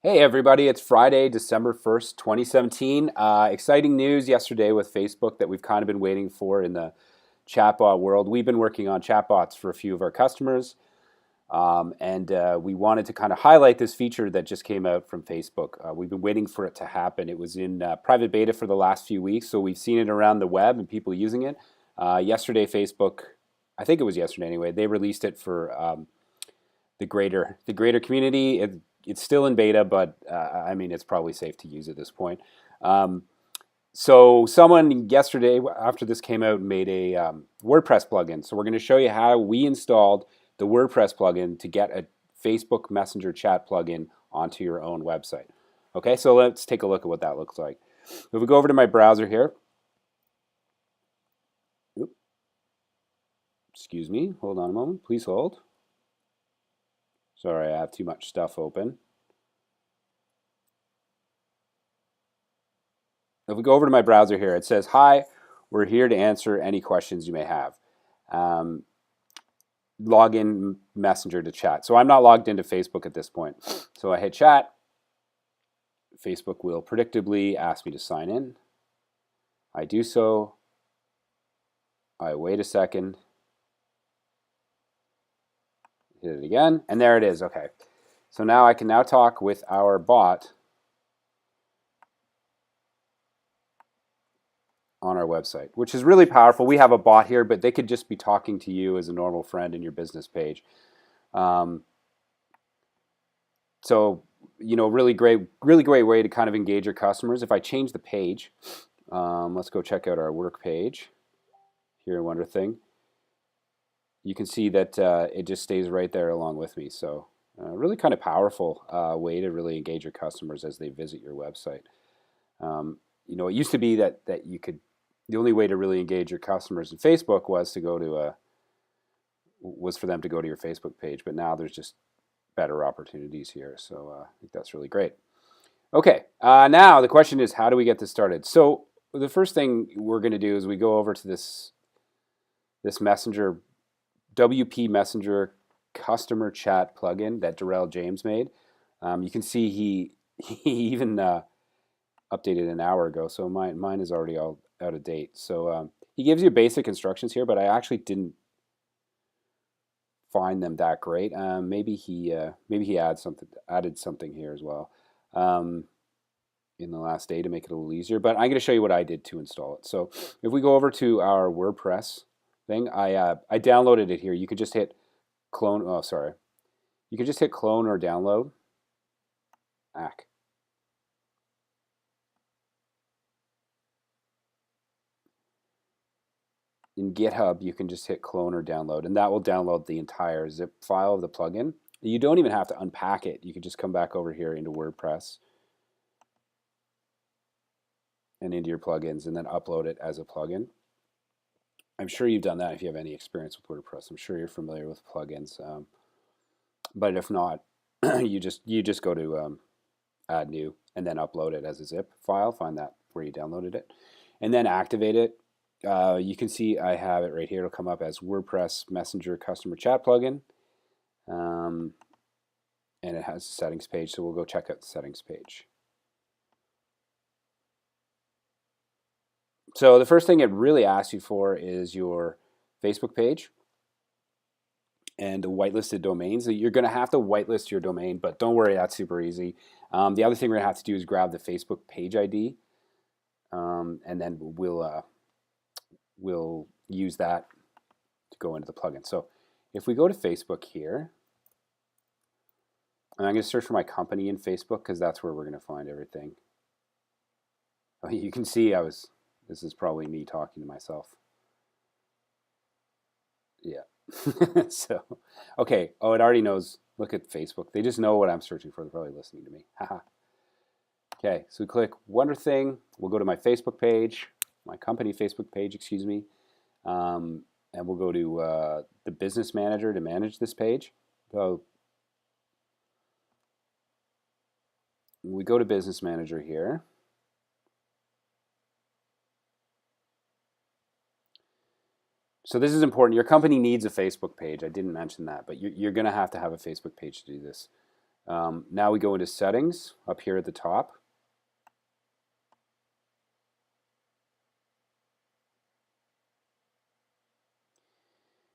Hey everybody, it's Friday, December 1st, 2017. Exciting news yesterday with Facebook that we've kind of been waiting for in the chatbot world. We've been working on chatbots for a few of our customers, and we wanted to kind of highlight this feature that just came out from Facebook. We've been waiting for it to happen. It was in private beta for the last few weeks, so we've seen it around the web and people using it. Yesterday, Facebook, I think it was yesterday anyway, they released it for the greater community. It's still in beta, but I mean it's probably safe to use at this point. Um, so someone yesterday after this came out made a WordPress plugin. So we're going to show you how we installed the WordPress plugin to get a Facebook Messenger chat plugin onto your own website. Okay, so let's take a look at what that looks like. If we go over to my browser here, Oop, excuse me, hold on a moment, please hold. Sorry, I have too much stuff open. If we go over to my browser here, it says, "Hi, we're here to answer any questions you may have. Um, Log in Messenger to chat." So I'm not logged into Facebook at this point. So I hit chat. Facebook will predictably ask me to sign in. I do so. I wait a second. Hit it again, and there it is. Okay. So now I can now talk with our bot on our website, which is really powerful. We have a bot here, but they could just be talking to you as a normal friend in your business page. Um, so, really great way to kind of engage your customers. If I change the page, let's go check out our work page here in WonderThing. You can see that it just stays right there along with me. So, really kind of powerful way to really engage your customers as they visit your website. It used to be that you could. The only way to really engage your customers in Facebook was for them to go to your Facebook page, but now there's just better opportunities here. So I think that's really great. Okay, now the question is, how do we get this started? So the first thing we're going to do is we go over to this Messenger, WP Messenger customer chat plugin that Darrell James made. You can see he even updated an hour ago, so mine is already all out of date. So he gives you basic instructions here, but I actually didn't find them that great. Maybe he added something here as well in the last day to make it a little easier. But I'm going to show you what I did to install it. So if we go over to our WordPress thing, I downloaded it here. You could just hit clone. Oh, sorry. You can just hit clone or download. In GitHub, you can just hit clone or download, and that will download the entire zip file of the plugin. You don't even have to unpack it. You can just come back over here into WordPress and into your plugins and then upload it as a plugin. I'm sure you've done that if you have any experience with WordPress. I'm sure you're familiar with plugins. But if not, you just go to add new and then upload it as a zip file. Find that where you downloaded it, and then activate it. You can see I have it right here. It'll come up as WordPress Messenger Customer Chat Plugin, and it has a settings page. So we'll go check out the settings page. So the first thing it really asks you for is your Facebook page and whitelisted domains. So you're going to have to whitelist your domain, but don't worry, that's super easy. The other thing we're going to have to do is grab the Facebook page ID, and then we'll use that to go into the plugin. So if we go to Facebook here, and I'm going to search for my company in Facebook because that's where we're going to find everything. You can see this is probably me talking to myself. Yeah. So, okay. Oh, it already knows. Look at Facebook. They just know what I'm searching for. They're probably listening to me. Haha. Okay, so we click WonderThing. We'll go to my Facebook page, my company Facebook page, excuse me. And we'll go to the Business Manager to manage this page. So we go to Business Manager here. So this is important. Your company needs a Facebook page. I didn't mention that, but you're going to have a Facebook page to do this. Now we go into settings up here at the top.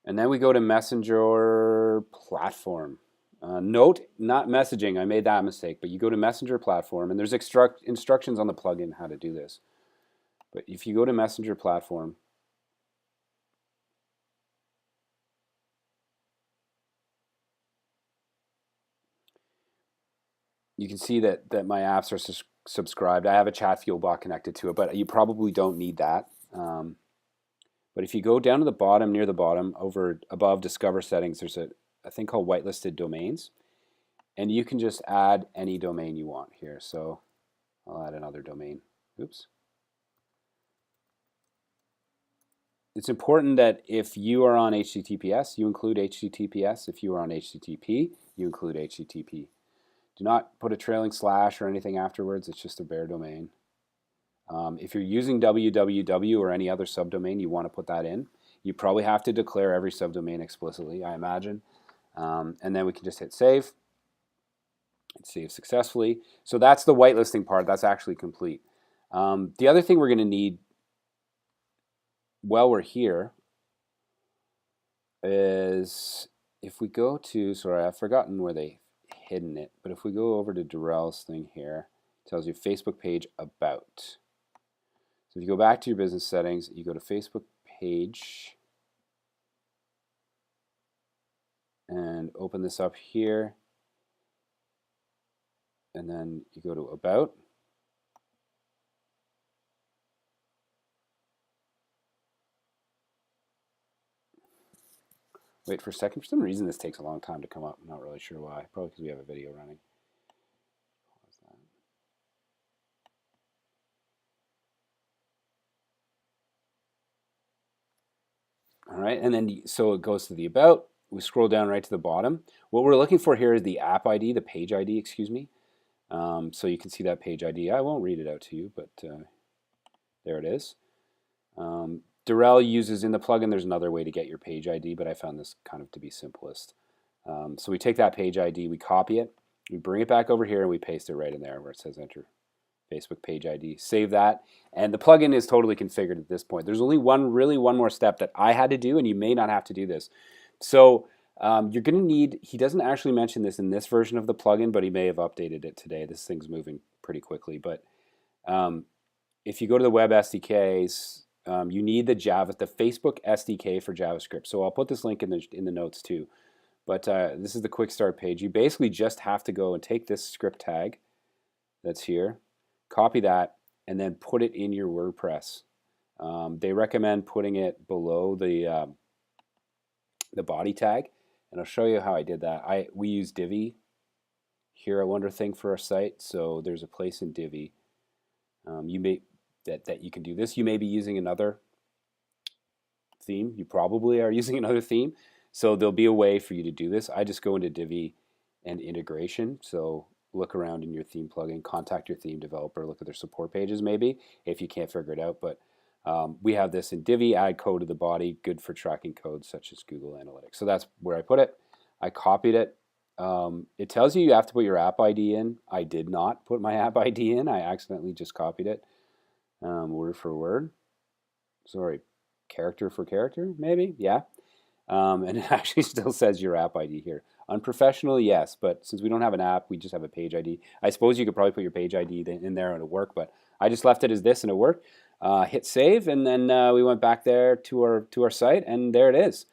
And then we go to Messenger platform. Note, not messaging. I made that mistake, but you go to Messenger platform, and there's instructions on the plugin how to do this. But if you go to Messenger platform, you can see that my apps are subscribed. I have a chat fuel bot connected to it, but you probably don't need that. But if you go down to the bottom, near the bottom, over above Discover Settings, there's a thing called Whitelisted Domains. And you can just add any domain you want here. So I'll add another domain. Oops. It's important that if you are on HTTPS, you include HTTPS. If you are on HTTP, you include HTTP. Do not put a trailing slash or anything afterwards. It's just a bare domain. If you're using www or any other subdomain, you want to put that in. You probably have to declare every subdomain explicitly, I imagine. And then we can just hit save. Save successfully. So that's the whitelisting part. That's actually complete. The other thing we're going to need while we're here is if we go to, sorry, I've forgotten where they hidden it, but if we go over to Darrell's thing here, it tells you Facebook page about. So if you go back to your business settings, you go to Facebook page and open this up here, and then you go to about. Wait for a second. For some reason, this takes a long time to come up. I'm not really sure why. Probably because we have a video running. All right, and then so it goes to the about. We scroll down right to the bottom. What we're looking for here is the app ID, the page ID, excuse me. So you can see that page ID. I won't read it out to you, but there it is. Darrell uses in the plugin, there's another way to get your page ID, but I found this kind of to be simplest. So we take that page ID, we copy it, we bring it back over here, and we paste it right in there where it says enter Facebook page ID. Save that, and the plugin is totally configured at this point. There's only one more step that I had to do, and you may not have to do this. So you're going to need, he doesn't actually mention this in this version of the plugin, but he may have updated it today. This thing's moving pretty quickly, but if you go to the web SDKs, you need the Facebook SDK for JavaScript. So I'll put this link in the notes too. But this is the quick start page. You basically just have to go and take this script tag that's here, copy that, and then put it in your WordPress. They recommend putting it below the body tag, and I'll show you how I did that. We use Divi here at Wonderthing for our site, so there's a place in Divi. That you can do this. You may be using another theme. You probably are using another theme. So there'll be a way for you to do this. I just go into Divi and integration. So look around in your theme plugin, contact your theme developer, look at their support pages maybe if you can't figure it out. But we have this in Divi, add code to the body, good for tracking codes such as Google Analytics. So that's where I put it. I copied it. It tells you have to put your app ID in. I did not put my app ID in. I accidentally just copied it. Word for word. Sorry, character for character, maybe? Yeah. And it actually still says your app ID here. Unprofessional, yes, but since we don't have an app, we just have a page ID. I suppose you could probably put your page ID in there and it'll work, but I just left it as this and it worked. Hit save, and then we went back there to our site, and there it is.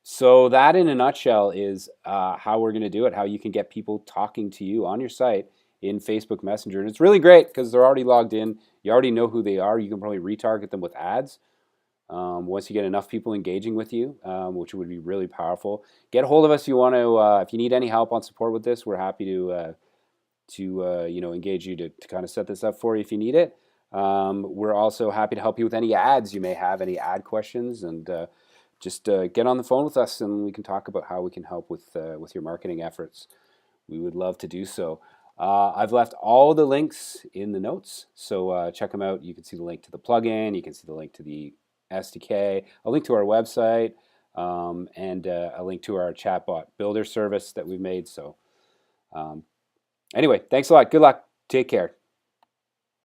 So that, in a nutshell, is how we're going to do it, how you can get people talking to you on your site in Facebook Messenger. And it's really great because they're already logged in. You already know who they are. You can probably retarget them with ads once you get enough people engaging with you, which would be really powerful. Get a hold of us if you want to. If you need any help on support with this, we're happy to engage you to kind of set this up for you if you need it. We're also happy to help you with any ads you may have, any ad questions, and just get on the phone with us and we can talk about how we can help with your marketing efforts. We would love to do so. I've left all the links in the notes, so check them out. You can see the link to the plugin, you can see the link to the SDK, a link to our website, and a link to our chatbot builder service that we've made. So Anyway, thanks a lot. Good luck. Take care.